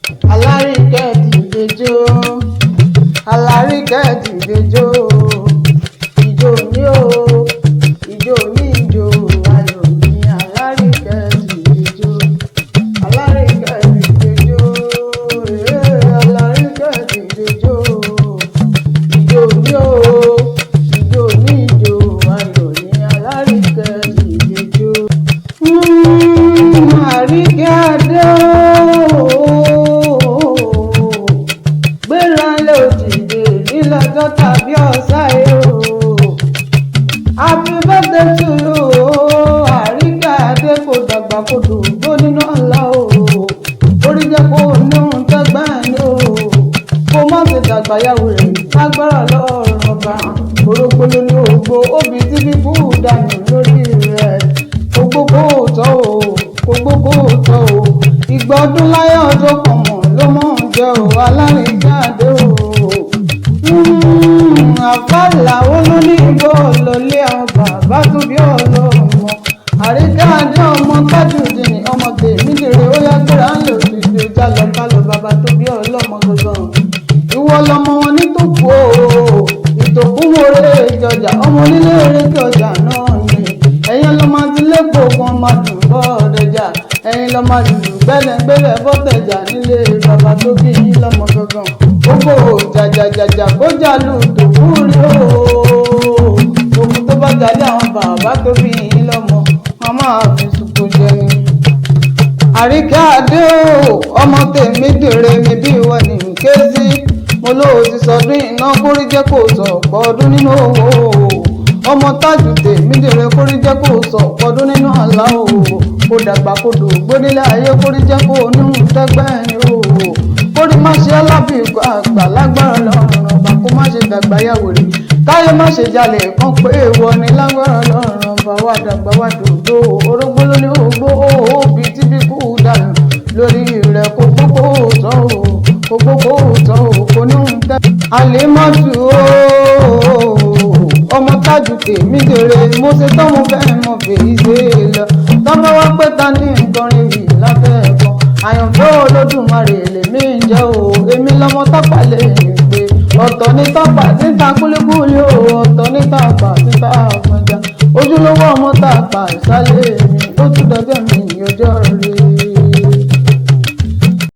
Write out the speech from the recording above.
Alárìíkẹ́ dìde jó, Alárìíkẹ́ dìde jó, ìjó ní o, ìjó ní ìjó ayọ̀ ní Alárìíkẹ́ dìde jó, Alárìíkẹ́ dìde jó, Alárìíkẹ́ dìde jó, ìjó ní o, ìjó ní ìjó ayọ̀ ní Alárìíkẹ́ dìde jó. Àríkẹ́ adé lọ́jọ́ tàbí ọ̀sán yóò. Happy birthday to you Àríkẹ́ adé, kò dàgbà kò dògbò nínú ọ̀la o. Orí jẹ́ kó ní ohun tẹ́gbẹ́ ni o. Kó má ṣe dàgbà yàwó rẹ̀ lágbára lọ́rùn ọba. Orógbó ló ní ògbó, obì tí kíkú dànù lórí rẹ̀. Ogbó kò tọ́ o, ogbó kò tọ́ o. Ìgbà ọdún láyé ọjọ́ kan mọ̀ ló mọ̀ jẹ́ o. Alárìíkẹ́ adé o. Àfàlà olóníbó lọlé àwọn bàbá tó bí ọlọ́mọ. Àríkẹ́ adé ọmọ Tajudeen ọmọ tèmi dèrè ó yá gbéra ń lò dìde jálọ kálọ bàbá tó bí ọlọ́mọ gangan. Ìwọ lọmọ wọn ní tòkú o, ìtòkú wọlé ìjọjà ọmọ onílé erékè ọjà náà ni. Ẹ̀yin lọmọ ti lẹ́kọ̀ọ́ kan máa dùn bọ́ ọ̀dẹ̀jà. Ẹ̀yin lọmọ lùlù gbẹ́lẹ́gbẹ́lẹ́ bọ́tẹ̀jà nílé bàbá tó bí yín lọ́mọ gangan. Gbogbo jàjàjàjà bójà lù tòkú rí o. Òkú tó bá jalè àwọn bàbá tó bí yín lọ́mọ, wọn máa fi sùkú jẹ ni. Àríkẹ́ adé o, ọmọ tèmi dèrè mi bí ìwọ ní ké sí. Mo lóò ti sọdún iná kórí jẹ́ kó sọ ọ̀pọ̀ ọdún nínú owó. Ọmọ Tajudeen mi dèrè kórí jẹ́ kó sọ ọ̀pọ̀ ọdún nínú àlá o. Kó dàgbà kó dògbó nílé ayé kórí jẹ́ kó níhùn tẹ́gbẹ́ ni o. Kórí má ṣe alábìkọ àgbà lágbára lọ́rùn ọba, kó má ṣe dàgbà yàwó rẹ̀. Káyé má ṣe jalè kan pé èèwọ̀ ni lágbára lọ́rùn ọba. Wá dàgbà wá dògbó, orógbó ló ní ògbó òbí tí bí kú dànù lórí rẹ̀. Kó gbókò tọ́ o, kó gbókò tọ́ o, kó níhùn tẹ́. Àlímọ́tù o, ọmọ Tajudeen mi dèrè mo ṣe tán mo fẹ́ mọ fèyí ṣe lọ. Tọ́mọ wá pé ta ní nǹkan rírì lábẹ́ ẹ̀kan. Àyànfẹ́ Olódùmarè lèmi ń jẹ́ o. Èmi lọmọ tápà lè rìn pé ọ̀tọ̀ ní tápà títa kúlíkúlí o, ọ̀tọ̀ ní tápà títa àpọ̀njà. Ojúlówó ọmọ tápà ìsálẹ̀